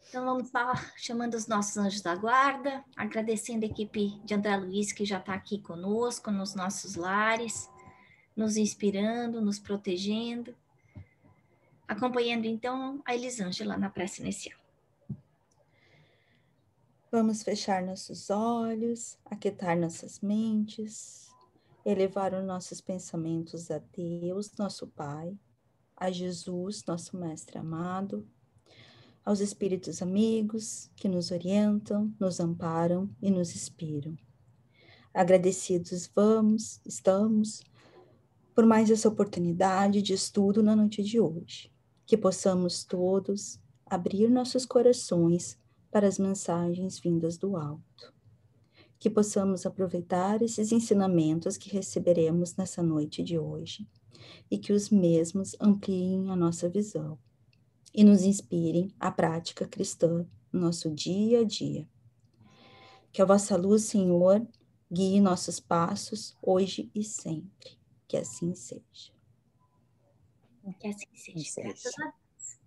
Então, vamos estar chamando os nossos anjos da guarda, agradecendo a equipe de André Luiz que já está aqui conosco, nos nossos lares, nos inspirando, nos protegendo, acompanhando então a Elisângela na prece inicial. Vamos fechar nossos olhos, aquietar nossas mentes, elevar os nossos pensamentos a Deus, nosso Pai, a Jesus, nosso Mestre amado, aos espíritos amigos que nos orientam, nos amparam e nos inspiram. Agradecidos estamos por mais essa oportunidade de estudo na noite de hoje, que possamos todos abrir nossos corações para as mensagens vindas do alto, que possamos aproveitar esses ensinamentos que receberemos nessa noite de hoje e que os mesmos ampliem a nossa visão e nos inspirem à prática cristã no nosso dia a dia. Que a vossa luz, Senhor, guie nossos passos hoje e sempre. Que assim seja. Que assim seja. Graças a Deus.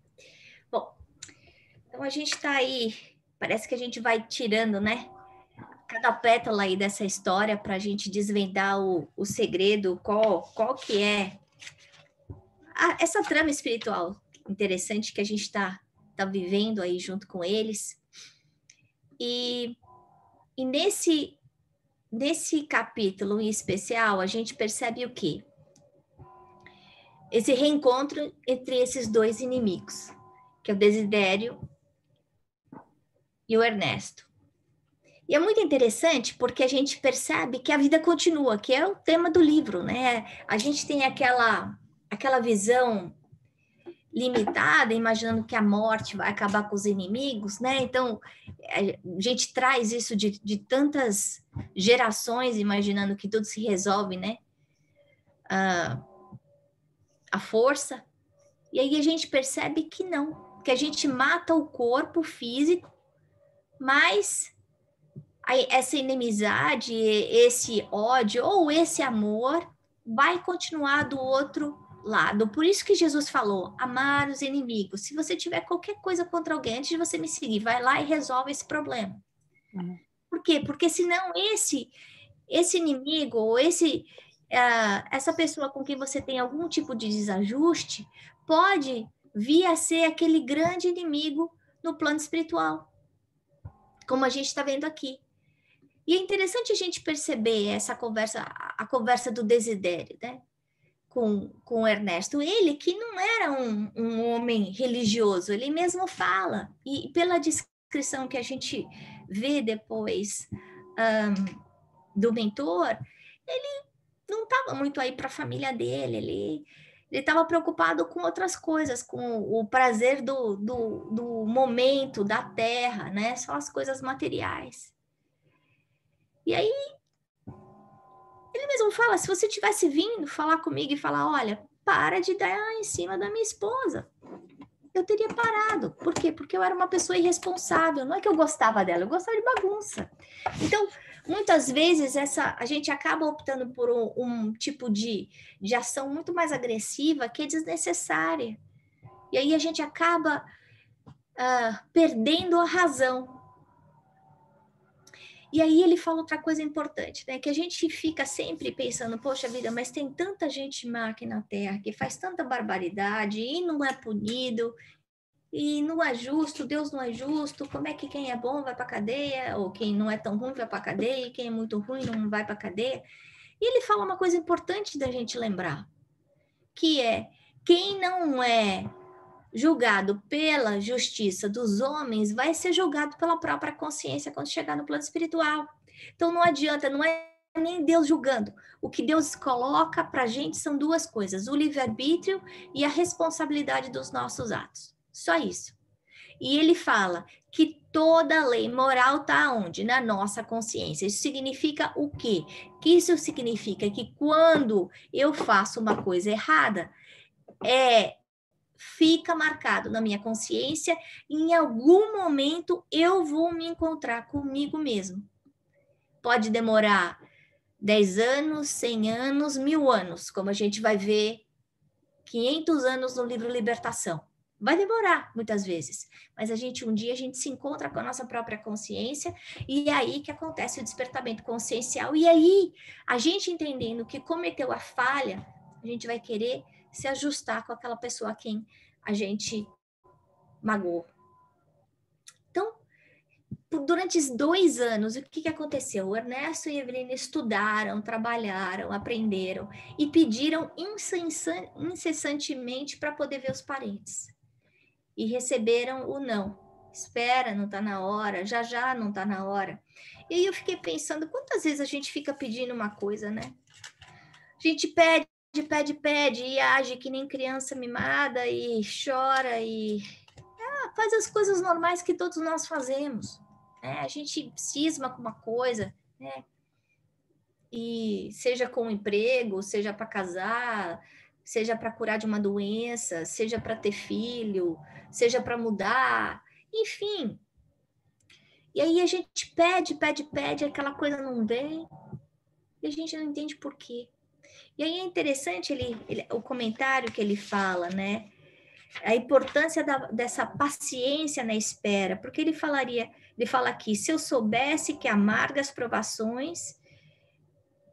Bom, então a gente está aí, parece que a gente vai tirando, né? Cada pétala aí dessa história para a gente desvendar o segredo, qual que é essa trama espiritual interessante que a gente está vivendo aí junto com eles. E nesse capítulo em especial, a gente percebe o quê? Esse reencontro entre esses dois inimigos, que é o Desidério e o Ernesto. E é muito interessante porque a gente percebe que a vida continua, que é o tema do livro, né? A gente tem aquela visão limitada, imaginando que a morte vai acabar com os inimigos, né? Então, a gente traz isso de tantas gerações, imaginando que tudo se resolve, né? A força. E aí a gente percebe que não, que a gente mata o corpo físico, mas essa inimizade, esse ódio ou esse amor vai continuar do outro lado. Por isso que Jesus falou, amar os inimigos. Se você tiver qualquer coisa contra alguém, antes de você me seguir, vai lá e resolve esse problema. Por quê? Porque senão esse inimigo ou essa pessoa com quem você tem algum tipo de desajuste pode vir a ser aquele grande inimigo no plano espiritual, como a gente está vendo aqui. E é interessante a gente perceber essa conversa, a conversa do Desidério, né? Com o Ernesto. Ele que não era um homem religioso, ele mesmo fala. E pela descrição que a gente vê depois do mentor, ele não estava muito aí para a família dele, ele estava preocupado com outras coisas, com o prazer do momento, da terra, né? Só as coisas materiais. E aí, ele mesmo fala, se você tivesse vindo falar comigo e falar, olha, para de dar em cima da minha esposa, eu teria parado. Por quê? Porque eu era uma pessoa irresponsável. Não é que eu gostava dela, eu gostava de bagunça. Então, muitas vezes, a gente acaba optando por um tipo de ação muito mais agressiva que é desnecessária. E aí a gente acaba perdendo a razão. E aí ele fala outra coisa importante, né? Que a gente fica sempre pensando, poxa vida, mas tem tanta gente má aqui na Terra que faz tanta barbaridade e não é punido, e não é justo, Deus não é justo, como é que quem é bom vai para cadeia, ou quem não é tão ruim vai para cadeia, e quem é muito ruim não vai para cadeia. E ele fala uma coisa importante da gente lembrar, que é quem não é julgado pela justiça dos homens vai ser julgado pela própria consciência quando chegar no plano espiritual. Então não adianta, não é nem Deus julgando. O que Deus coloca para a gente são duas coisas: o livre-arbítrio e a responsabilidade dos nossos atos. Só isso. E ele fala que toda lei moral está onde? Na nossa consciência. Isso significa o quê? Que isso significa que quando eu faço uma coisa errada, fica marcado na minha consciência e em algum momento eu vou me encontrar comigo mesmo. Pode demorar 10 anos, 100 anos, 1000 anos, como a gente vai ver 500 anos no livro Libertação. Vai demorar, muitas vezes. Mas um dia a gente se encontra com a nossa própria consciência e é aí que acontece o despertamento consciencial. E aí, a gente entendendo que cometeu a falha, a gente vai querer se ajustar com aquela pessoa a quem a gente magoou. Então, durante os 2 anos, o que aconteceu? O Ernesto e a Evelina estudaram, trabalharam, aprenderam e pediram incessantemente para poder ver os parentes. E receberam o não. Espera, não está na hora, já já não está na hora. E aí eu fiquei pensando, quantas vezes a gente fica pedindo uma coisa, né? A gente pede, e age que nem criança mimada e chora e faz as coisas normais que todos nós fazemos. A gente cisma com uma coisa, né? E seja com um emprego, seja para casar, seja para curar de uma doença, seja para ter filho, seja para mudar, enfim. E aí a gente pede, aquela coisa não vem, e a gente não entende por quê. E aí é interessante o comentário que ele fala, né? A importância dessa paciência na espera, porque ele fala aqui, se eu soubesse que amargas provações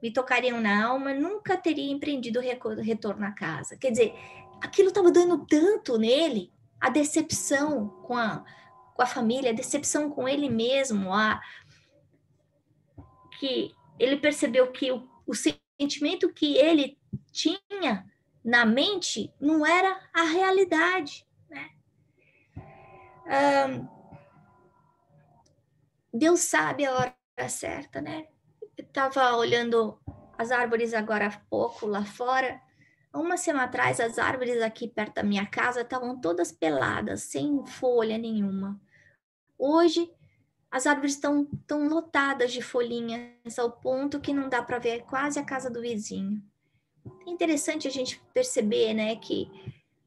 me tocariam na alma, nunca teria empreendido o retorno à casa. Quer dizer, aquilo estava dando tanto nele, a decepção com a família, a decepção com ele mesmo, que ele percebeu que o sentimento que ele tinha na mente não era a realidade, né? Deus sabe a hora certa, né? Eu estava olhando as árvores agora há pouco lá fora. Uma semana atrás, as árvores aqui perto da minha casa estavam todas peladas, sem folha nenhuma. Hoje, as árvores estão lotadas de folhinhas, ao ponto que não dá para ver quase a casa do vizinho. É interessante a gente perceber, né, que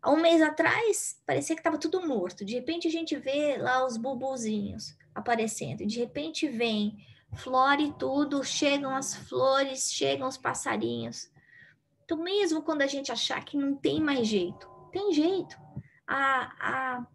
há 1 mês atrás parecia que estava tudo morto. De repente a gente vê lá os bulbuzinhos aparecendo. De repente vem flora e tudo, chegam as flores, chegam os passarinhos. Então, mesmo quando a gente achar que não tem mais jeito, tem jeito. A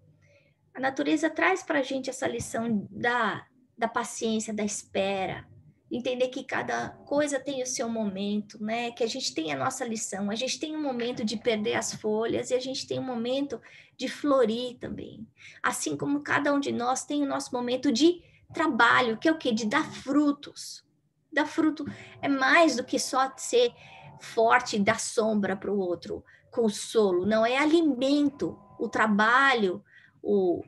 natureza traz para a gente essa lição da paciência, da espera, entender que cada coisa tem o seu momento, né? Que a gente tem a nossa lição, a gente tem um momento de perder as folhas e a gente tem um momento de florir também. Assim como cada um de nós tem o nosso momento de trabalho, que é o quê? De dar frutos. Dar fruto é mais do que só ser forte e dar sombra para o outro, consolo, não, é alimento, o trabalho,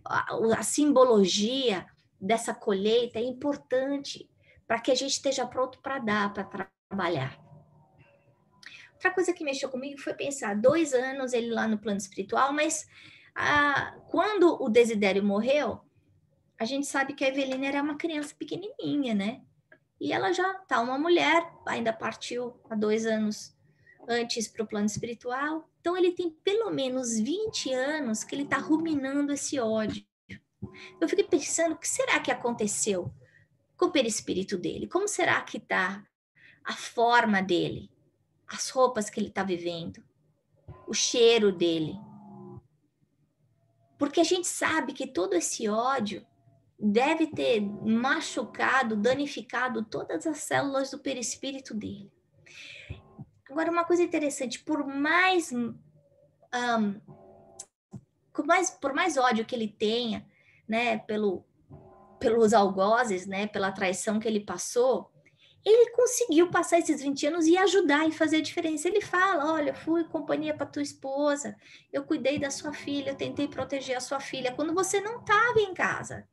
a simbologia dessa colheita é importante para que a gente esteja pronto para dar, para trabalhar. Outra coisa que mexeu comigo foi pensar, 2 anos ele lá no plano espiritual, mas quando o Desidério morreu, a gente sabe que a Evelina era uma criança pequenininha, né? E ela já tá uma mulher, ainda partiu há 2 anos antes para o plano espiritual. Então ele tem pelo menos 20 anos que ele está ruminando esse ódio. Eu fiquei pensando, o que será que aconteceu com o perispírito dele? Como será que está a forma dele? As roupas que ele está vivendo? O cheiro dele? Porque a gente sabe que todo esse ódio deve ter machucado, danificado todas as células do perispírito dele. Agora, uma coisa interessante, por mais ódio que ele tenha, né, pelos algozes, né, pela traição que ele passou, ele conseguiu passar esses 20 anos e ajudar e fazer a diferença. Ele fala, olha, fui companhia para tua esposa, eu cuidei da sua filha, eu tentei proteger a sua filha quando você não estava em casa.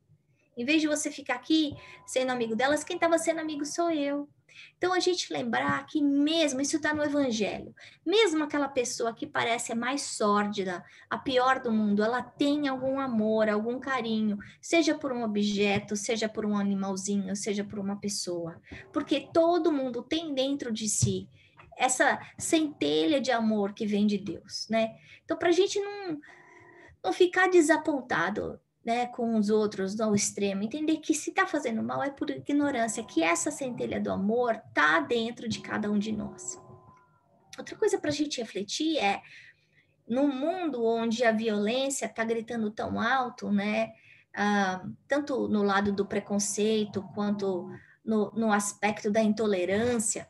Em vez de você ficar aqui sendo amigo delas, quem estava sendo amigo sou eu. Então, a gente lembrar que mesmo, isso está no Evangelho, mesmo aquela pessoa que parece a mais sórdida, a pior do mundo, ela tem algum amor, algum carinho, seja por um objeto, seja por um animalzinho, seja por uma pessoa. Porque todo mundo tem dentro de si essa centelha de amor que vem de Deus, né? Então, para a gente não ficar desapontado, né, com os outros ao extremo, entender que se está fazendo mal é por ignorância, que essa centelha do amor está dentro de cada um de nós. Outra coisa para a gente refletir é, num mundo onde a violência está gritando tão alto, né? Tanto no lado do preconceito quanto no aspecto da intolerância,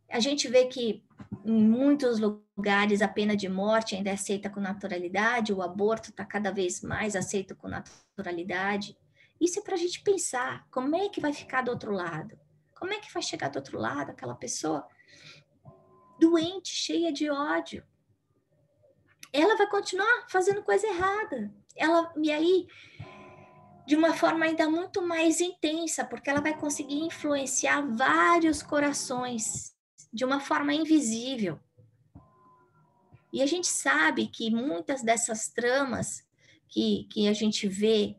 a gente vê que em muitos lugares a pena de morte ainda é aceita com naturalidade, o aborto está cada vez mais aceito com naturalidade. Isso é para a gente pensar, como é que vai ficar do outro lado? Como é que vai chegar do outro lado aquela pessoa doente, cheia de ódio? Ela vai continuar fazendo coisa errada. E aí, de uma forma ainda muito mais intensa, porque ela vai conseguir influenciar vários corações de uma forma invisível. E a gente sabe que muitas dessas tramas que a gente vê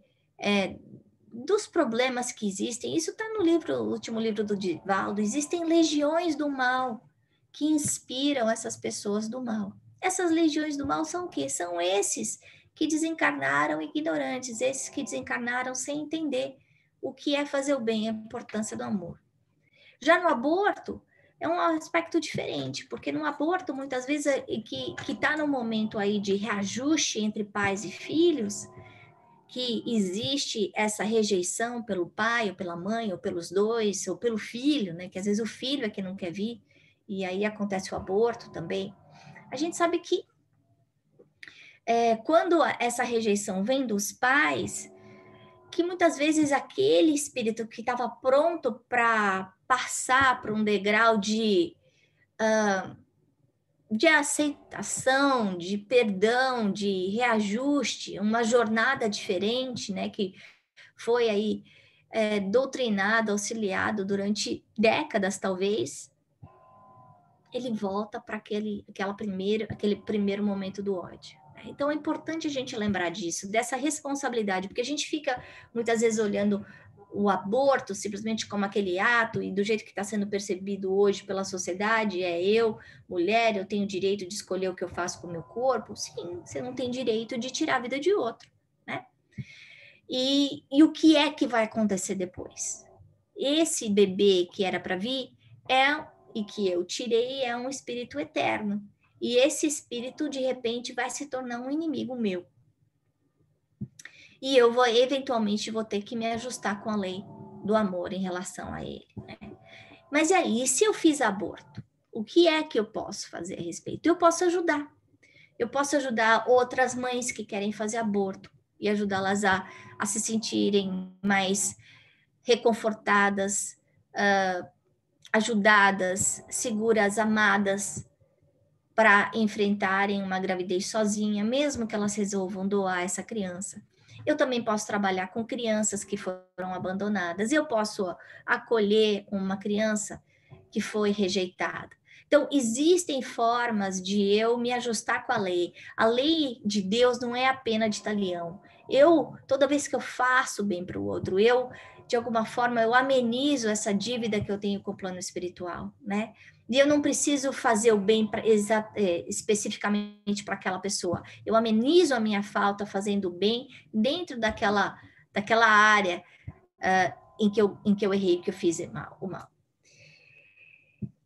dos problemas que existem, isso está no último livro do Divaldo, existem legiões do mal que inspiram essas pessoas do mal. Essas legiões do mal são o quê? São esses que desencarnaram ignorantes, esses que desencarnaram sem entender o que é fazer o bem, a importância do amor. Já no aborto, é um aspecto diferente, porque no aborto, muitas vezes, que está no momento aí de reajuste entre pais e filhos, que existe essa rejeição pelo pai, ou pela mãe, ou pelos dois, ou pelo filho, né? Que às vezes o filho é que não quer vir, e aí acontece o aborto também. A gente sabe que quando essa rejeição vem dos pais, que muitas vezes aquele espírito que estava pronto para passar para um degrau de aceitação, de perdão, de reajuste, uma jornada diferente, né, que foi aí doutrinado, auxiliado durante décadas, talvez, ele volta para aquele primeiro momento do ódio. Então é importante a gente lembrar disso, dessa responsabilidade, porque a gente fica muitas vezes olhando o aborto simplesmente como aquele ato, e do jeito que está sendo percebido hoje pela sociedade, eu, mulher, eu tenho direito de escolher o que eu faço com o meu corpo. Sim, você não tem direito de tirar a vida de outro, né? E o que é que vai acontecer depois? Esse bebê que era para vir e que eu tirei é um espírito eterno. E esse espírito, de repente, vai se tornar um inimigo meu. E eu eventualmente, vou ter que me ajustar com a lei do amor em relação a ele, né? Mas e aí, se eu fiz aborto, o que é que eu posso fazer a respeito? Eu posso ajudar. Eu posso ajudar outras mães que querem fazer aborto e ajudá-las a se sentirem mais reconfortadas, ajudadas, seguras, amadas, para enfrentarem uma gravidez sozinha, mesmo que elas resolvam doar essa criança. Eu também posso trabalhar com crianças que foram abandonadas. Eu posso acolher uma criança que foi rejeitada. Então, existem formas de eu me ajustar com a lei. A lei de Deus não é a pena de talião. Toda vez que eu faço bem para o outro, de alguma forma, eu amenizo essa dívida que eu tenho com o plano espiritual, né? E eu não preciso fazer o bem especificamente para aquela pessoa. Eu amenizo a minha falta fazendo o bem dentro daquela área em que eu errei, que eu fiz o mal.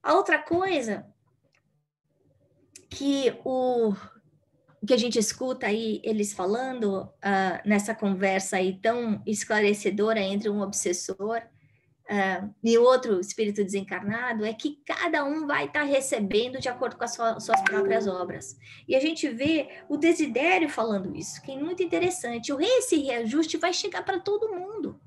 A outra coisa que a gente escuta aí eles falando nessa conversa aí tão esclarecedora entre um obsessor e outro espírito desencarnado, é que cada um vai estar recebendo de acordo com as suas próprias obras. E a gente vê o Desidério falando isso, que é muito interessante. Esse reajuste vai chegar para todo mundo.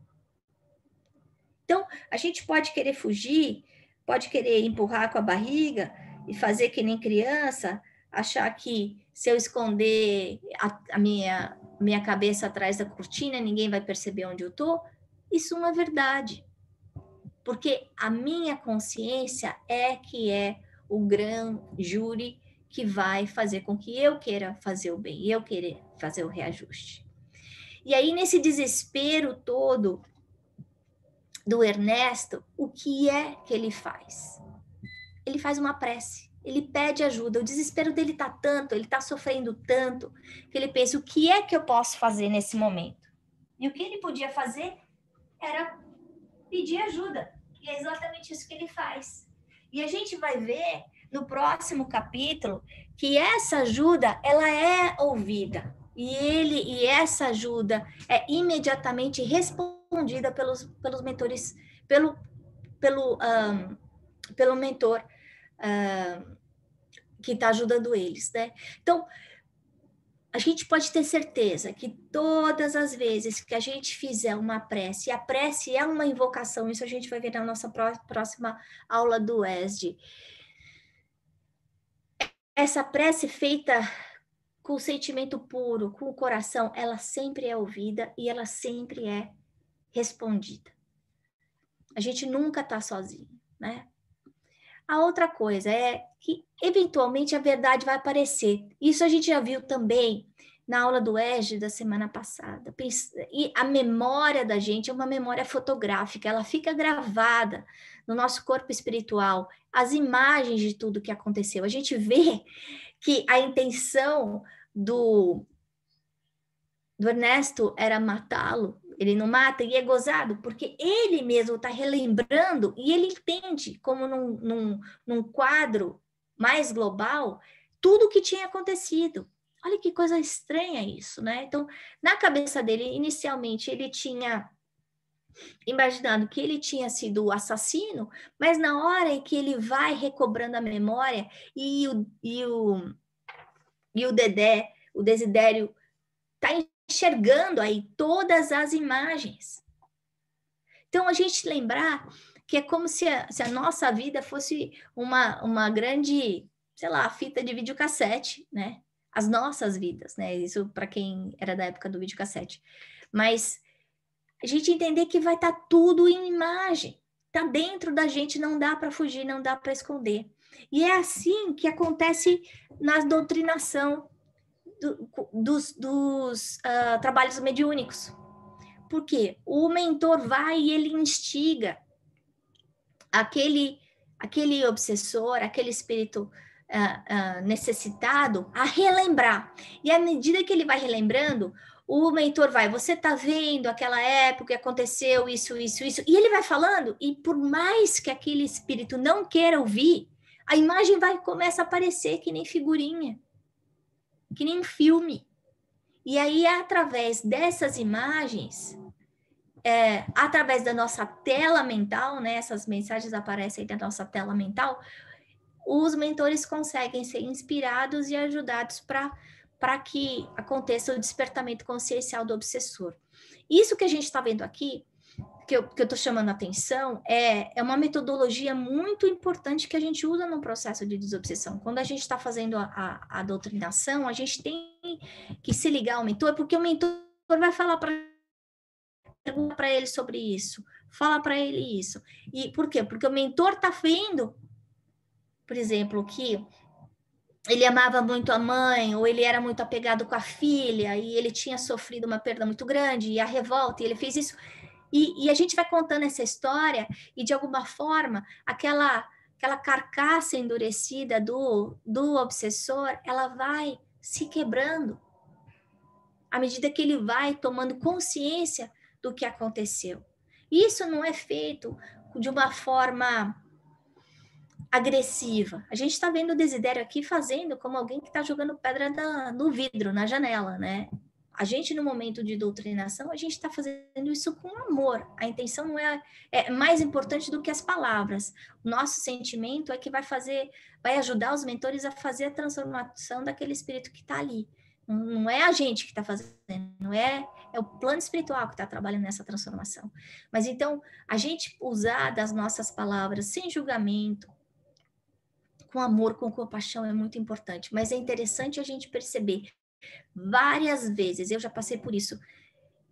Então, a gente pode querer fugir, pode querer empurrar com a barriga e fazer que nem criança, achar que se eu esconder a minha cabeça atrás da cortina, ninguém vai perceber onde eu estou. Isso não é verdade. Porque a minha consciência que é o grande júri que vai fazer com que eu queira fazer o bem, eu querer fazer o reajuste. E aí, nesse desespero todo do Ernesto, o que é que ele faz? Ele faz uma prece, ele pede ajuda. O desespero dele está tanto, ele está sofrendo tanto, que ele pensa, o que é que eu posso fazer nesse momento? E o que ele podia fazer era pedir ajuda. E é exatamente isso que ele faz. E a gente vai ver no próximo capítulo que essa ajuda, ela é ouvida. E essa ajuda é imediatamente respondida pelos mentores, pelo, pelo mentor que está ajudando eles, né? Então, a gente pode ter certeza que todas as vezes que a gente fizer uma prece, e a prece é uma invocação, isso a gente vai ver na nossa próxima aula do ESD. Essa prece feita com sentimento puro, com o coração, ela sempre é ouvida e ela sempre é respondida. A gente nunca está sozinho, né? A outra coisa é que, eventualmente, a verdade vai aparecer. Isso a gente já viu também na aula do ESG da semana passada. E a memória da gente é uma memória fotográfica, ela fica gravada no nosso corpo espiritual, as imagens de tudo que aconteceu. A gente vê que a intenção do Ernesto era matá-lo, ele não mata e é gozado, porque ele mesmo está relembrando e ele entende, como num quadro mais global, tudo o que tinha acontecido. Olha que coisa estranha isso, né? Então, na cabeça dele, inicialmente, ele tinha imaginando que ele tinha sido o assassino, mas na hora em que ele vai recobrando a memória e o Dedé, o Desidério, está enxergando aí todas as imagens. Então, a gente lembrar que é como se a nossa vida fosse uma grande, sei lá, fita de videocassete, né? As nossas vidas, né? Isso para quem era da época do videocassete. Mas a gente entender que vai estar tudo em imagem. Está dentro da gente, não dá para fugir, não dá para esconder. E é assim que acontece na doutrinação dos trabalhos mediúnicos. Porque o mentor vai e ele instiga aquele obsessor, aquele espírito necessitado a relembrar. E à medida que ele vai relembrando, o mentor vai, você está vendo aquela época que aconteceu isso, isso, isso, e ele vai falando, e por mais que aquele espírito não queira ouvir, a imagem começa a aparecer que nem figurinha, que nem filme. E aí, através dessas imagens, através da nossa tela mental, né? Essas mensagens aparecem aí da nossa tela mental, os mentores conseguem ser inspirados e ajudados para que aconteça o despertamento consciencial do obsessor. Isso que a gente está vendo aqui, que eu estou chamando a atenção, é uma metodologia muito importante que a gente usa no processo de desobsessão. Quando a gente está fazendo a doutrinação, a gente tem que se ligar ao mentor, porque o mentor vai falar para ele sobre isso, fala para ele isso. E por quê? Porque o mentor está vendo, por exemplo, que ele amava muito a mãe, ou ele era muito apegado com a filha, e ele tinha sofrido uma perda muito grande, e a revolta, e ele fez isso. E a gente vai contando essa história, e de alguma forma, aquela carcaça endurecida do obsessor, ela vai se quebrando, à medida que ele vai tomando consciência do que aconteceu. Isso não é feito de uma forma agressiva. A gente está vendo o Desidério aqui fazendo como alguém que está jogando pedra no vidro, na janela, né? A gente, no momento de doutrinação, a gente está fazendo isso com amor. A intenção não é mais importante do que as palavras. O nosso sentimento é que vai ajudar os mentores a fazer a transformação daquele espírito que está ali. Não é a gente que está fazendo, não é o plano espiritual que está trabalhando nessa transformação. Mas então, a gente usar das nossas palavras sem julgamento, com amor, com compaixão, é muito importante. Mas é interessante a gente perceber várias vezes, eu já passei por isso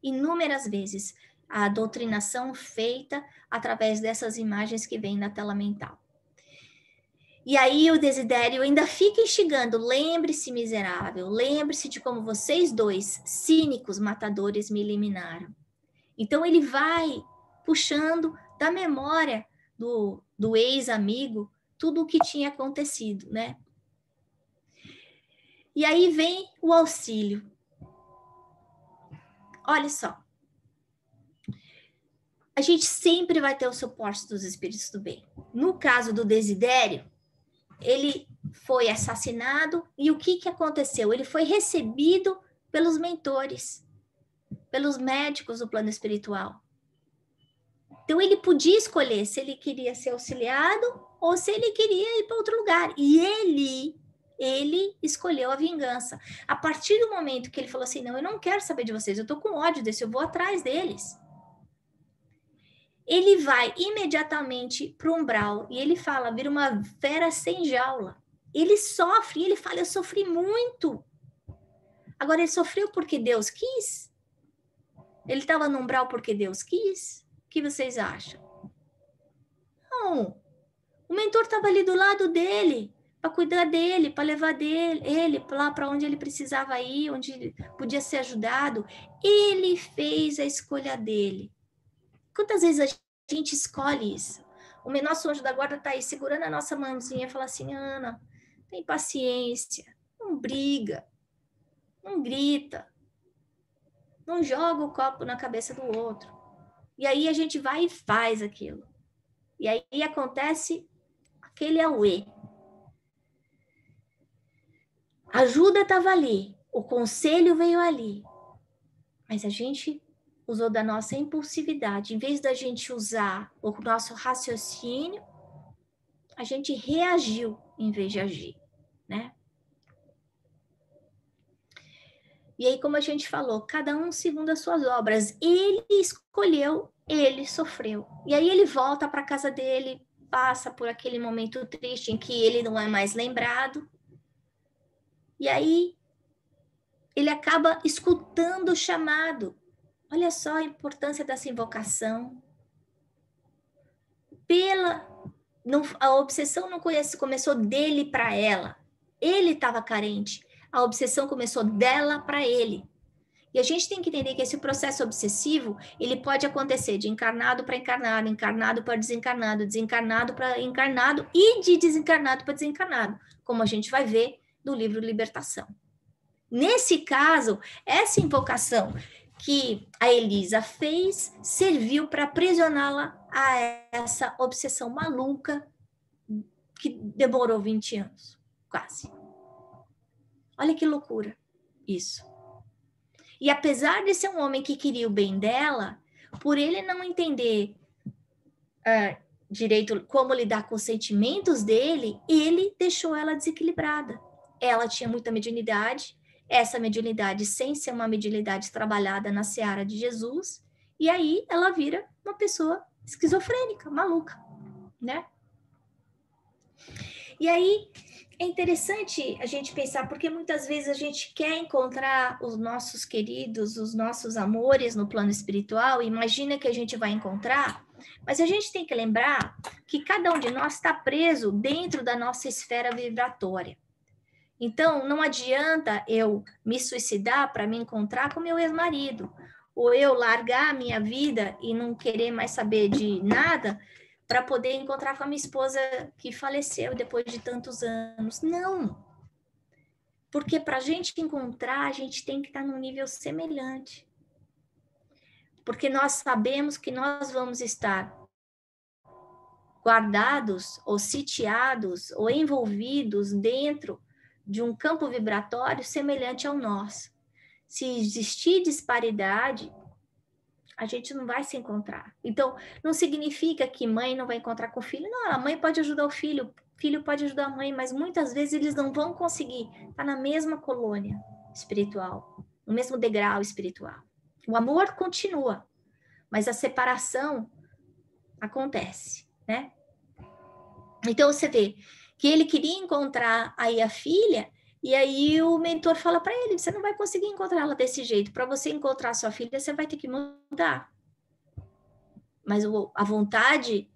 inúmeras vezes, a doutrinação feita através dessas imagens que vêm na tela mental. E aí o Desidério ainda fica instigando, lembre-se, miserável, lembre-se de como vocês dois, cínicos matadores, me eliminaram. Então ele vai puxando da memória do ex-amigo tudo o que tinha acontecido, né? E aí vem o auxílio. Olha só. A gente sempre vai ter o suporte dos espíritos do bem. No caso do Desidério, ele foi assassinado e o que aconteceu? Ele foi recebido pelos mentores, pelos médicos do plano espiritual. Então ele podia escolher se ele queria ser auxiliado ou se ele queria ir para outro lugar. E ele escolheu a vingança. A partir do momento que ele falou assim, não, eu não quero saber de vocês, eu tô com ódio desse, eu vou atrás deles. Ele vai imediatamente para o umbral e ele fala, vira uma fera sem jaula. Ele sofre, ele fala, eu sofri muito. Agora, ele sofreu porque Deus quis? Ele estava no umbral porque Deus quis? O que vocês acham? Não. O mentor estava ali do lado dele, para cuidar dele, para levar ele lá para onde ele precisava ir, onde ele podia ser ajudado. Ele fez a escolha dele. Quantas vezes a gente escolhe isso? O nosso anjo da guarda está aí segurando a nossa mãozinha e fala assim, Ana, tem paciência, não briga, não grita, não joga o copo na cabeça do outro. E aí a gente vai e faz aquilo. E aí acontece aquele auê. A ajuda estava ali, o conselho veio ali, mas a gente usou da nossa impulsividade. Em vez da gente usar o nosso raciocínio, a gente reagiu em vez de agir, né? E aí, como a gente falou, cada um segundo as suas obras. Ele escolheu, ele sofreu. E aí ele volta para a casa dele, passa por aquele momento triste em que ele não é mais lembrado. E aí ele acaba escutando o chamado. Olha só a importância dessa invocação. A obsessão não começou dele para ela. Ele estava carente. A obsessão começou dela para ele. E a gente tem que entender que esse processo obsessivo, ele pode acontecer de encarnado para encarnado, encarnado para desencarnado, desencarnado para encarnado e de desencarnado para desencarnado, como a gente vai ver no livro Libertação. Nesse caso, essa invocação que a Elisa fez serviu para aprisioná-la a essa obsessão maluca que demorou 20 anos, quase. Olha que loucura isso. E apesar de ser um homem que queria o bem dela, por ele não entender direito como lidar com os sentimentos dele, ele deixou ela desequilibrada. Ela tinha muita mediunidade, essa mediunidade sem ser uma mediunidade trabalhada na seara de Jesus, e aí ela vira uma pessoa esquizofrênica, maluca, né? E aí é interessante a gente pensar, porque muitas vezes a gente quer encontrar os nossos queridos, os nossos amores no plano espiritual, e imagina que a gente vai encontrar, mas a gente tem que lembrar que cada um de nós está preso dentro da nossa esfera vibratória. Então, não adianta eu me suicidar para me encontrar com meu ex-marido, ou eu largar a minha vida e não querer mais saber de nada para poder encontrar com a minha esposa que faleceu depois de tantos anos. Não! Porque para a gente encontrar, a gente tem que estar num nível semelhante. Porque nós sabemos que nós vamos estar guardados, ou sitiados, ou envolvidos dentro de um campo vibratório semelhante ao nosso. Se existir disparidade, a gente não vai se encontrar. Então, não significa que mãe não vai encontrar com o filho. Não, a mãe pode ajudar o filho pode ajudar a mãe, mas muitas vezes eles não vão conseguir estar na mesma colônia espiritual, no mesmo degrau espiritual. O amor continua, mas a separação acontece, né? Então, você vê que ele queria encontrar aí a filha, e aí o mentor fala para ele, você não vai conseguir encontrá-la desse jeito. Para você encontrar sua filha, você vai ter que mudar. Mas a vontade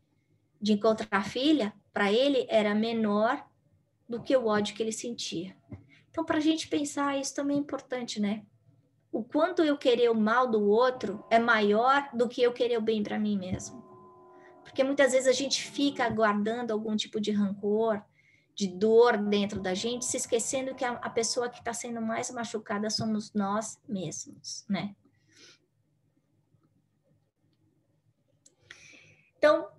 de encontrar a filha, para ele, era menor do que o ódio que ele sentia. Então, para a gente pensar, isso também é importante, né? O quanto eu querer o mal do outro é maior do que eu querer o bem para mim mesmo. Porque muitas vezes a gente fica guardando algum tipo de rancor, de dor dentro da gente, se esquecendo que a pessoa que está sendo mais machucada somos nós mesmos, né? Então,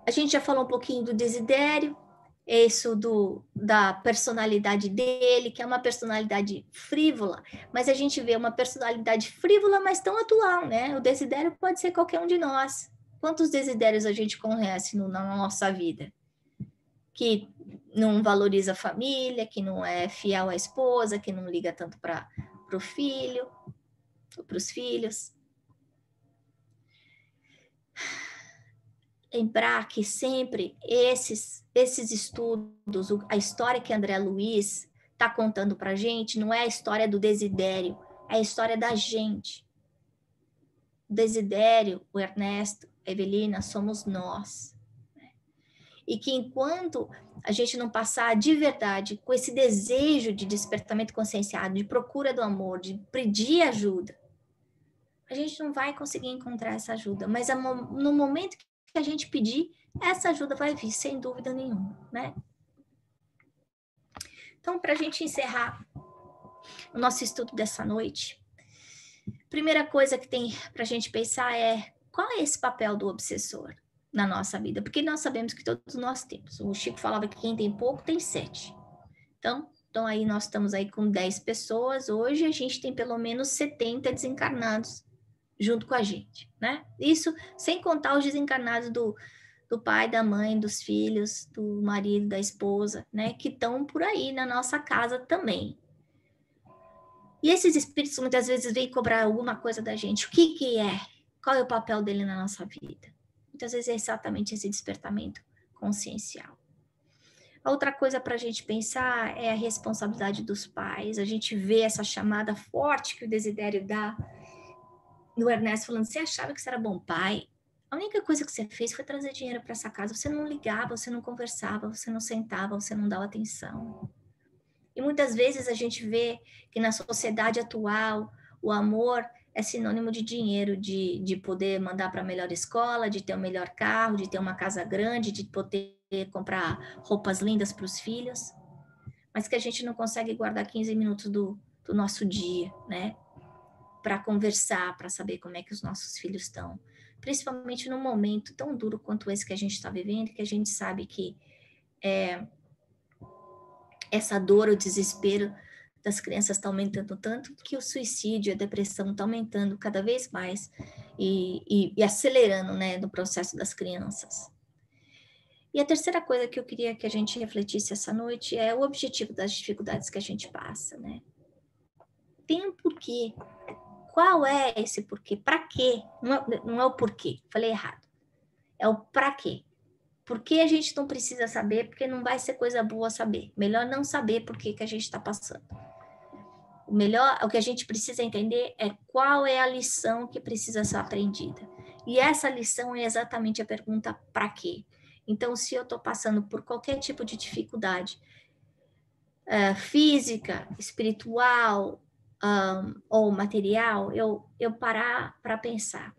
a gente já falou um pouquinho do desidério. isso da personalidade dele, que é uma personalidade frívola, mas a gente vê uma personalidade frívola, mas tão atual, né? O desidério pode ser qualquer um de nós. Quantos desidérios a gente conhece na nossa vida? Que não valoriza a família, que não é fiel à esposa, que não liga tanto para o filho, ou para os filhos. Lembrar que sempre esses estudos, a história que André Luiz está contando para a gente, não é a história do desidério, é a história da gente. O desidério, o Ernesto, a Evelina, somos nós. E que enquanto a gente não passar de verdade com esse desejo de despertamento conscienciado, de procura do amor, de pedir ajuda, a gente não vai conseguir encontrar essa ajuda. Mas no momento que a gente pedir, essa ajuda vai vir, sem dúvida nenhuma, né? Então, para a gente encerrar o nosso estudo dessa noite, primeira coisa que tem para a gente pensar é qual é esse papel do obsessor na nossa vida? Porque nós sabemos que todos nós temos. O Chico falava que quem tem pouco tem 7. Então aí nós estamos aí com 10 pessoas. Hoje a gente tem pelo menos 70 desencarnados junto com a gente, né? Isso sem contar os desencarnados do pai, da mãe, dos filhos, do marido, da esposa, né? Que estão por aí na nossa casa também. E esses espíritos muitas vezes vêm cobrar alguma coisa da gente. O que é? Qual é o papel dele na nossa vida? Muitas vezes é exatamente esse despertamento consciencial. A outra coisa para a gente pensar é a responsabilidade dos pais. A gente vê essa chamada forte que o Desidério dá no Ernesto falando, você achava que você era bom pai? A única coisa que você fez foi trazer dinheiro para essa casa. Você não ligava, você não conversava, você não sentava, você não dava atenção. E muitas vezes a gente vê que na sociedade atual o amor é sinônimo de dinheiro, de poder mandar para a melhor escola, de ter o melhor carro, de ter uma casa grande, de poder comprar roupas lindas para os filhos, mas que a gente não consegue guardar 15 minutos do nosso dia, né? Para conversar, para saber como é que os nossos filhos estão. Principalmente num momento tão duro quanto esse que a gente está vivendo, que a gente sabe que essa dor, o desespero das crianças está aumentando tanto que o suicídio, a depressão está aumentando cada vez mais e acelerando, né, no processo das crianças. E a terceira coisa que eu queria que a gente refletisse essa noite é o objetivo das dificuldades que a gente passa, né? Tem um porquê. Qual é esse porquê? Para quê? Não é o porquê, falei errado. É o para quê. Por que a gente não precisa saber? Porque não vai ser coisa boa saber. Melhor não saber por que a gente está passando. O que a gente precisa entender é qual é a lição que precisa ser aprendida. E essa lição é exatamente a pergunta para quê? Então, se eu estou passando por qualquer tipo de dificuldade física, espiritual ou material, eu parar para pensar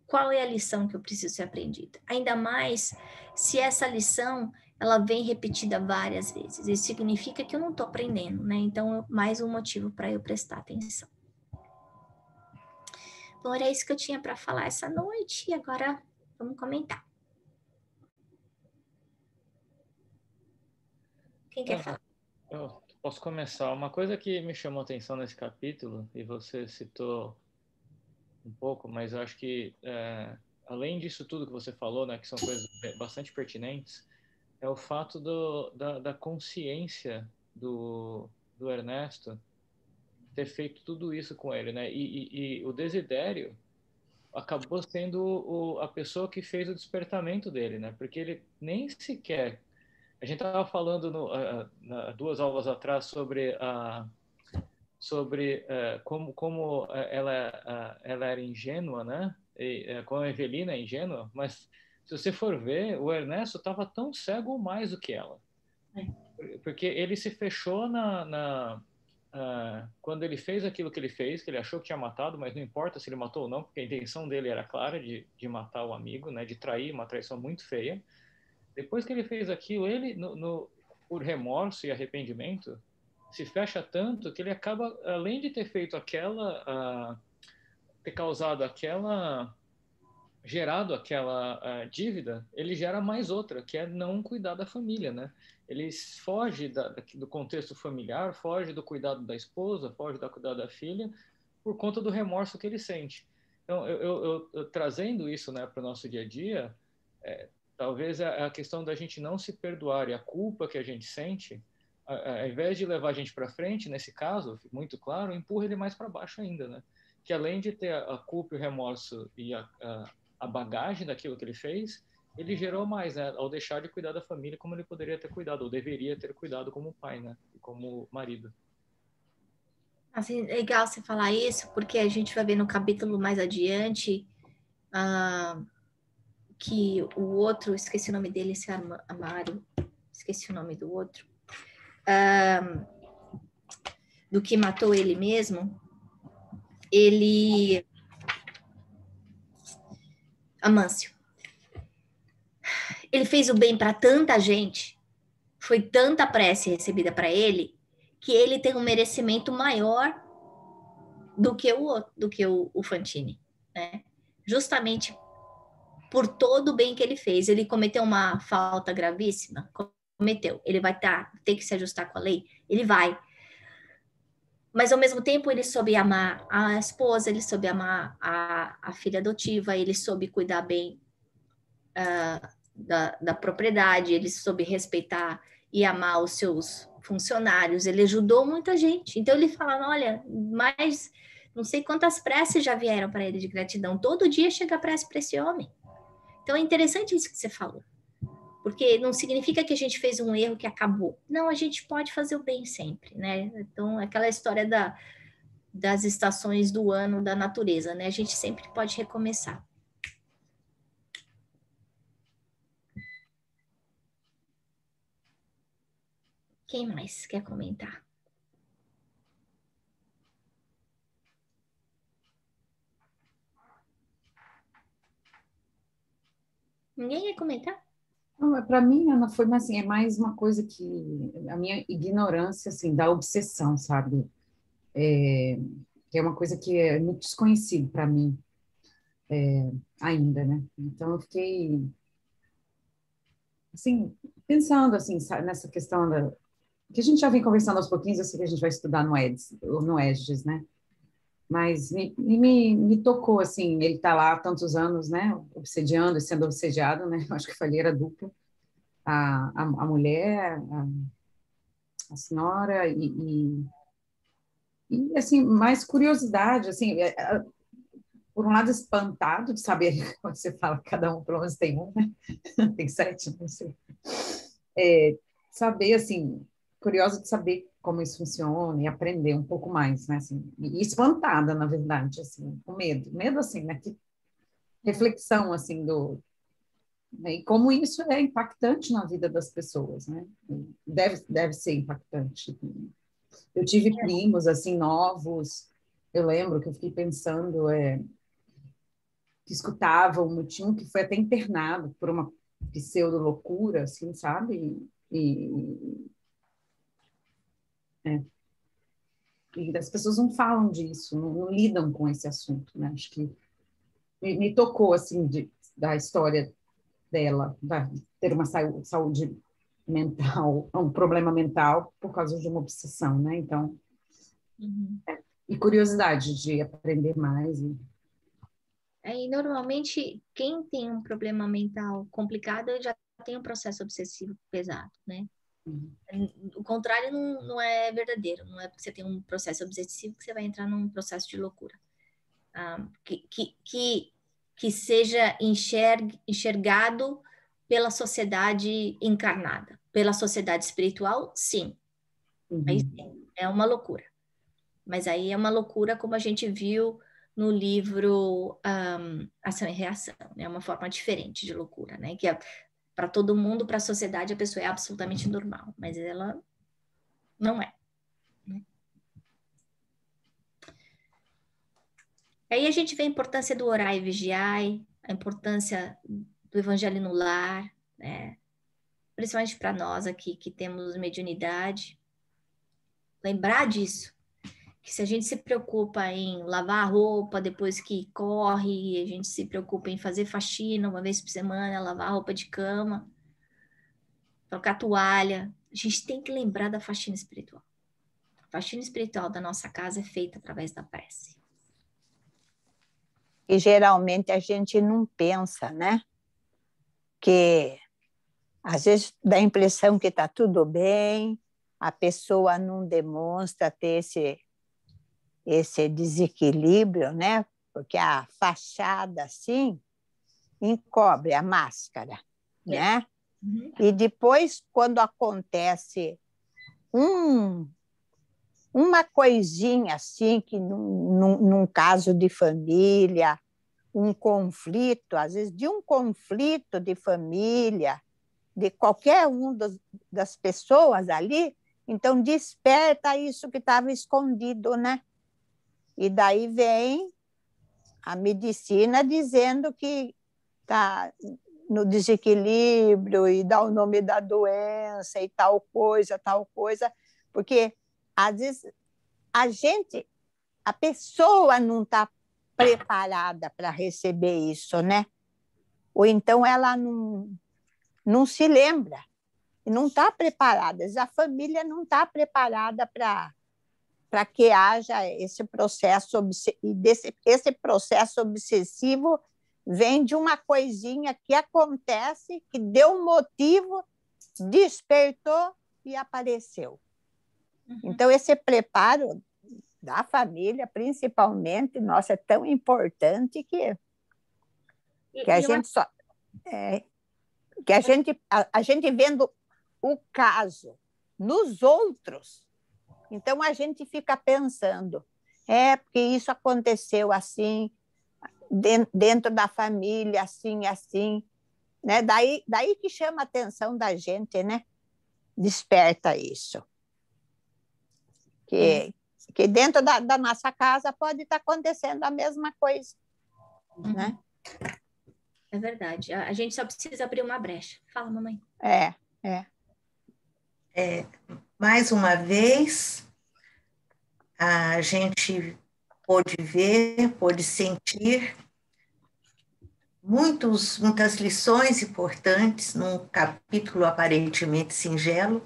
qual é a lição que eu preciso ser aprendida. Ainda mais se essa lição ela vem repetida várias vezes. Isso significa que eu não estou aprendendo, né? Então, mais um motivo para eu prestar atenção. Bom, era isso que eu tinha para falar essa noite e agora vamos comentar. Quem quer falar? Eu posso começar. Uma coisa que me chamou a atenção nesse capítulo, e você citou um pouco, mas eu acho que, além disso tudo que você falou, né, que são coisas bastante pertinentes, é o fato da consciência do Ernesto ter feito tudo isso com ele, né? E o Desidério acabou sendo a pessoa que fez o despertamento dele, né? Porque ele nem sequer... A gente estava falando 2 aulas atrás sobre como ela era ingênua, né? Como a Evelina é ingênua, mas se você for ver, o Ernesto estava tão cego ou mais do que ela. Porque ele se fechou quando ele fez aquilo que ele fez, que ele achou que tinha matado, mas não importa se ele matou ou não, porque a intenção dele era clara de matar o amigo, né? De trair, uma traição muito feia. Depois que ele fez aquilo, ele, por remorso e arrependimento, se fecha tanto que ele acaba, além de ter feito ter causado aquela gerado aquela dívida, ele gera mais outra, que é não cuidar da família, né? Ele foge do contexto familiar, foge do cuidado da esposa, foge do cuidado da filha, por conta do remorso que ele sente. Então, eu trazendo isso, né, para o nosso dia a dia, talvez a questão da gente não se perdoar e a culpa que a gente sente, ao invés de levar a gente para frente, nesse caso, muito claro, empurra ele mais para baixo ainda, né? Que além de ter a culpa e o remorso e a bagagem daquilo que ele fez, ele gerou mais, né? Ao deixar de cuidar da família como ele poderia ter cuidado, ou deveria ter cuidado como pai, né? E como marido. Assim, legal você falar isso, porque a gente vai ver no capítulo mais adiante que o outro, esqueci o nome dele, esse Amário, esqueci o nome do outro, do que matou ele mesmo, Amâncio, ele fez o bem para tanta gente, foi tanta prece recebida para ele, que ele tem um merecimento maior do que o Fantini, né? Justamente por todo o bem que ele fez. Ele cometeu uma falta gravíssima, cometeu. Ele vai ter que se ajustar com a lei? Ele vai. Mas, ao mesmo tempo, ele soube amar a esposa, ele soube amar a filha adotiva, ele soube cuidar bem da propriedade, ele soube respeitar e amar os seus funcionários, ele ajudou muita gente. Então, ele fala, olha, mais não sei quantas preces já vieram para ele de gratidão. Todo dia chega prece para esse homem. Então, é interessante isso que você falou. Porque não significa que a gente fez um erro que acabou. Não, a gente pode fazer o bem sempre, né? Então, aquela história das estações do ano da natureza, né? A gente sempre pode recomeçar. Quem mais quer comentar? Ninguém quer comentar? Para mim, Ana, foi assim, é mais uma coisa que a minha ignorância assim da obsessão, sabe? Que é uma coisa que é muito desconhecido para mim ainda, né? Então eu fiquei assim pensando assim nessa questão que a gente já vem conversando aos pouquinhos, eu sei que a gente vai estudar no ESGES, né? Mas me tocou assim, ele está lá há tantos anos, né? Obsediando e sendo obsediado, né? Acho que falei era dupla. A mulher, a senhora e assim mais curiosidade assim por um lado espantado de saber quando você fala que cada um pelo menos tem um, né? Tem 7, não sei, saber assim curiosa de saber como isso funciona e aprender um pouco mais, né, assim, e espantada na verdade, assim, com medo assim, né, que reflexão assim né, e como isso é impactante na vida das pessoas, né, deve ser impactante. Eu tive primos, assim, novos, eu lembro que eu fiquei pensando, que escutavam, tinha um que foi até internado por uma pseudo-loucura, assim, sabe? E as pessoas não falam disso, não lidam com esse assunto, né? Acho que me tocou, assim, da história dela, ter uma saúde mental, um problema mental por causa de uma obsessão, né? Então, e curiosidade de aprender mais. E normalmente, quem tem um problema mental complicado já tem um processo obsessivo pesado, né? O contrário não é verdadeiro. Não é porque você tem um processo obsessivo que você vai entrar num processo de loucura. Que seja enxergado pela sociedade encarnada. Pela sociedade espiritual, sim. Aí sim, é uma loucura. Mas aí é uma loucura como a gente viu no livro Ação e Reação. É né? Uma forma diferente de loucura, né? Que para todo mundo, para a sociedade, a pessoa é absolutamente normal. Mas ela não é. Né? Aí a gente vê a importância do orar e vigiar, a importância do evangelho no lar, né? Principalmente para nós aqui que temos mediunidade. Lembrar disso, Que se a gente se preocupa em lavar a roupa depois que corre, a gente se preocupa em fazer faxina uma vez por semana, lavar a roupa de cama, trocar toalha, a gente tem que lembrar da faxina espiritual. A faxina espiritual da nossa casa é feita através da prece. E geralmente a gente não pensa, né? Que às vezes dá a impressão que está tudo bem, a pessoa não demonstra ter esse desequilíbrio, né? Porque a fachada, assim, encobre a máscara, né? Uhum. E depois, quando acontece uma coisinha assim, que num caso de família, um conflito, às vezes de um conflito de família, de qualquer das pessoas ali, então desperta isso que estava escondido, né? E daí vem a medicina dizendo que está no desequilíbrio e dá o nome da doença e tal coisa, porque às vezes a pessoa não está preparada para receber isso, né? Ou então ela não se lembra, não está preparada, a família não está preparada para que haja esse processo, esse processo obsessivo vem de uma coisinha que acontece, que deu um motivo, despertou e apareceu. Uhum. Então, esse preparo da família, principalmente, nossa, é tão importante que a gente só... que a gente vendo o caso nos outros, então a gente fica pensando, porque isso aconteceu assim, dentro da família, assim, né? Daí que chama a atenção da gente, né? Desperta isso. Que dentro da nossa casa pode estar acontecendo a mesma coisa, né? É verdade. A gente só precisa abrir uma brecha. Fala, mamãe. Mais uma vez, a gente pôde ver, pôde sentir muitas lições importantes num capítulo aparentemente singelo,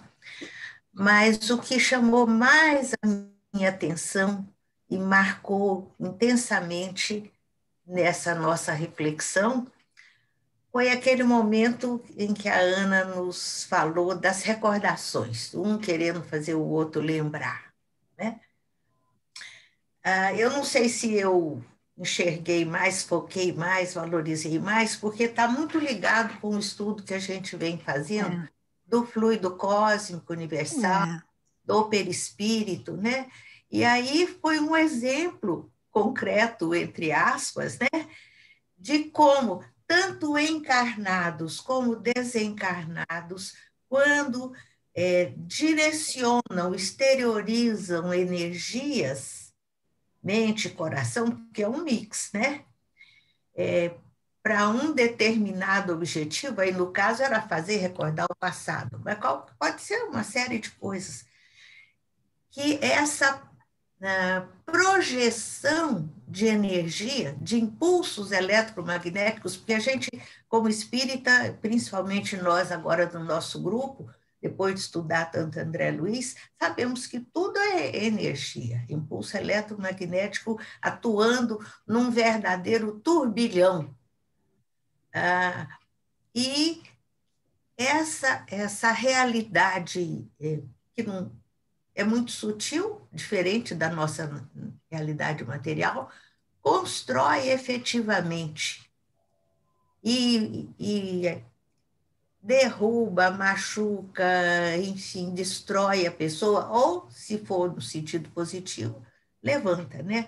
mas o que chamou mais a minha atenção e marcou intensamente nessa nossa reflexão foi aquele momento em que a Ana nos falou das recordações, um querendo fazer o outro lembrar, né? Eu não sei se eu enxerguei mais, foquei mais, valorizei mais, porque está muito ligado com o estudo que a gente vem fazendo do fluido cósmico universal, do perispírito, né? E aí foi um exemplo concreto, entre aspas, né, de como tanto encarnados como desencarnados, quando direcionam, exteriorizam energias, mente e coração, porque é um mix, né? Para um determinado objetivo, aí no caso era fazer recordar o passado, mas pode ser uma série de coisas, que essa projeção de energia, de impulsos eletromagnéticos, porque a gente, como espírita, principalmente nós agora do nosso grupo, depois de estudar tanto André Luiz, sabemos que tudo é energia, impulso eletromagnético atuando num verdadeiro turbilhão. E essa realidade que não é muito sutil, diferente da nossa realidade material, constrói efetivamente e derruba, machuca, enfim, destrói a pessoa, ou, se for no sentido positivo, levanta, né?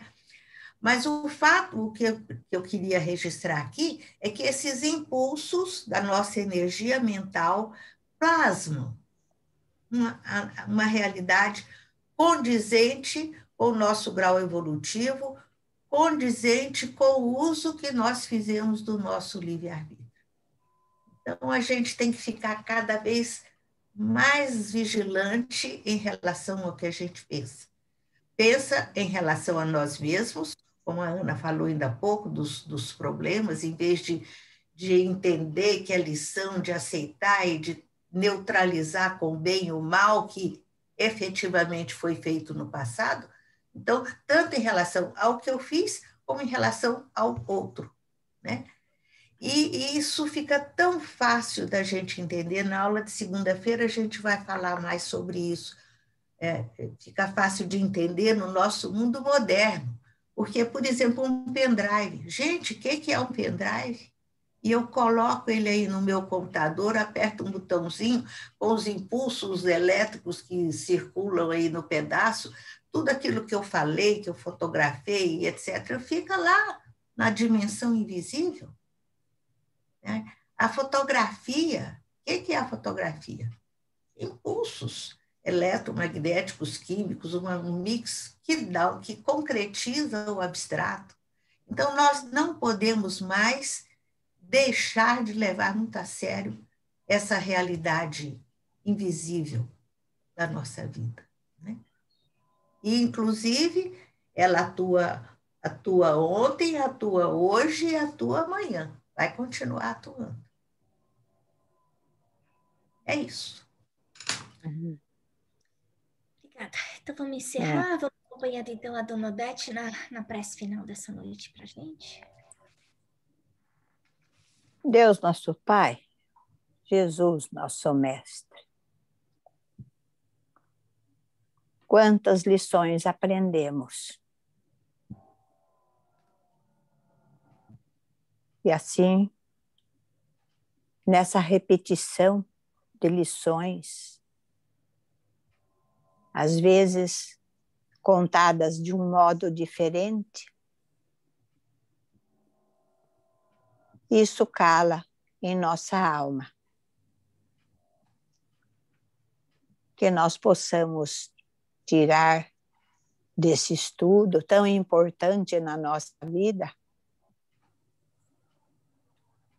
Mas o fato que eu queria registrar aqui é que esses impulsos da nossa energia mental plasmam uma realidade condizente com o nosso grau evolutivo, condizente com o uso que nós fizemos do nosso livre-arbítrio. Então, a gente tem que ficar cada vez mais vigilante em relação ao que a gente pensa, pensa em relação a nós mesmos, como a Ana falou ainda há pouco, dos problemas, em vez de entender que a lição de aceitar e de neutralizar com o bem e o mal que efetivamente foi feito no passado. Então, tanto em relação ao que eu fiz, como em relação ao outro, né? E isso fica tão fácil da gente entender. Na aula de segunda-feira a gente vai falar mais sobre isso. Fica fácil de entender no nosso mundo moderno. Porque, por exemplo, um pendrive. Gente, o que é um pendrive? E eu coloco ele aí no meu computador, aperto um botãozinho com os impulsos elétricos que circulam aí no pedaço, tudo aquilo que eu falei, que eu fotografei, etc., fica lá na dimensão invisível, né? A fotografia, o que é a fotografia? Impulsos eletromagnéticos, químicos, um mix que concretiza o abstrato. Então, nós não podemos mais deixar de levar muito a sério essa realidade invisível da nossa vida, né? E, inclusive, ela atua ontem, atua hoje e atua amanhã. Vai continuar atuando. É isso. Obrigada. Então vamos encerrar. Vamos acompanhar então a Dona Odete na prece final dessa noite para a gente. Deus, nosso Pai, Jesus, nosso Mestre, quantas lições aprendemos. E assim, nessa repetição de lições, às vezes contadas de um modo diferente, isso cala em nossa alma. Que nós possamos tirar desse estudo tão importante na nossa vida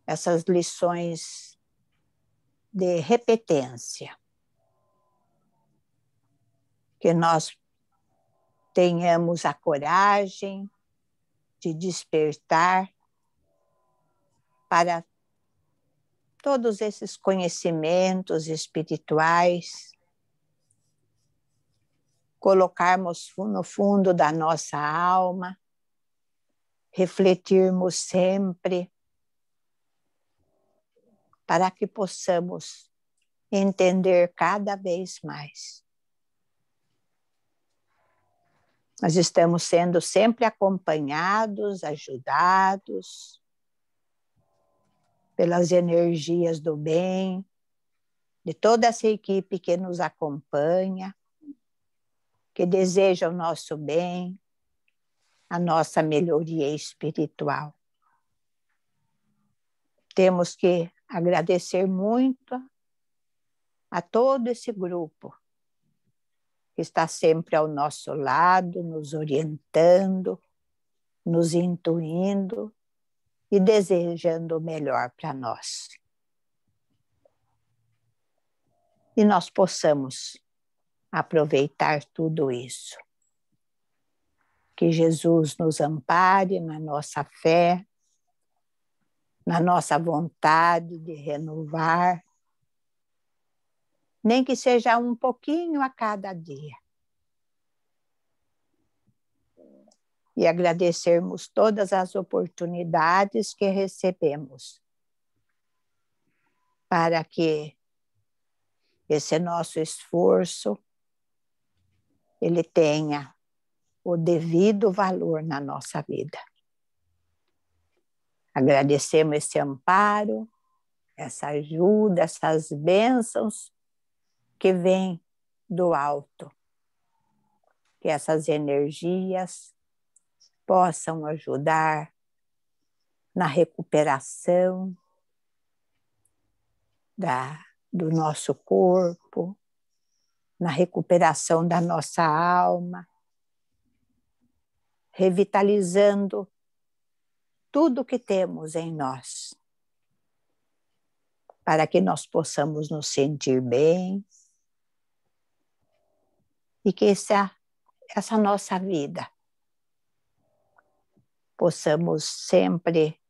essas lições de repetência. Que nós tenhamos a coragem de despertar para todos esses conhecimentos espirituais, colocarmos no fundo da nossa alma, refletirmos sempre, para que possamos entender cada vez mais. Nós estamos sendo sempre acompanhados, ajudados pelas energias do bem, de toda essa equipe que nos acompanha, que deseja o nosso bem, a nossa melhoria espiritual. Temos que agradecer muito a todo esse grupo que está sempre ao nosso lado, nos orientando, nos intuindo e desejando o melhor para nós. E nós possamos aproveitar tudo isso. Que Jesus nos ampare na nossa fé, na nossa vontade de renovar, nem que seja um pouquinho a cada dia. E agradecermos todas as oportunidades que recebemos para que esse nosso esforço ele tenha o devido valor na nossa vida. Agradecemos esse amparo, essa ajuda, essas bênçãos que vêm do alto. Que essas energias possam ajudar na recuperação do nosso corpo, na recuperação da nossa alma, revitalizando tudo que temos em nós, para que nós possamos nos sentir bem e que essa nossa vida possamos sempre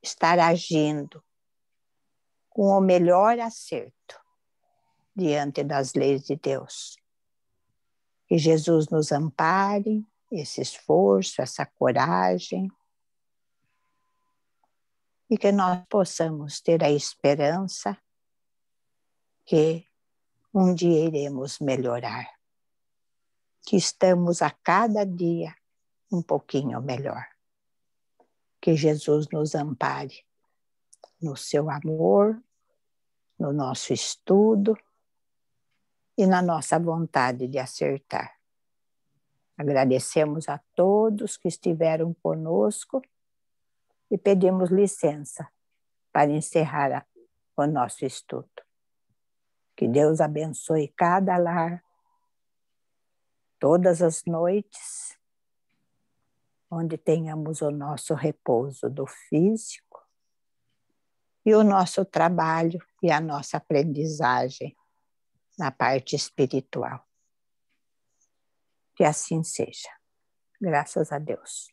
estar agindo com o melhor acerto diante das leis de Deus. Que Jesus nos ampare, esse esforço, essa coragem, e que nós possamos ter a esperança que um dia iremos melhorar, que estamos a cada dia um pouquinho melhor. Que Jesus nos ampare no seu amor, no nosso estudo e na nossa vontade de acertar. Agradecemos a todos que estiveram conosco e pedimos licença para encerrar o nosso estudo. Que Deus abençoe cada lar, todas as noites, onde tenhamos o nosso repouso do físico e o nosso trabalho e a nossa aprendizagem na parte espiritual. Que assim seja. Graças a Deus.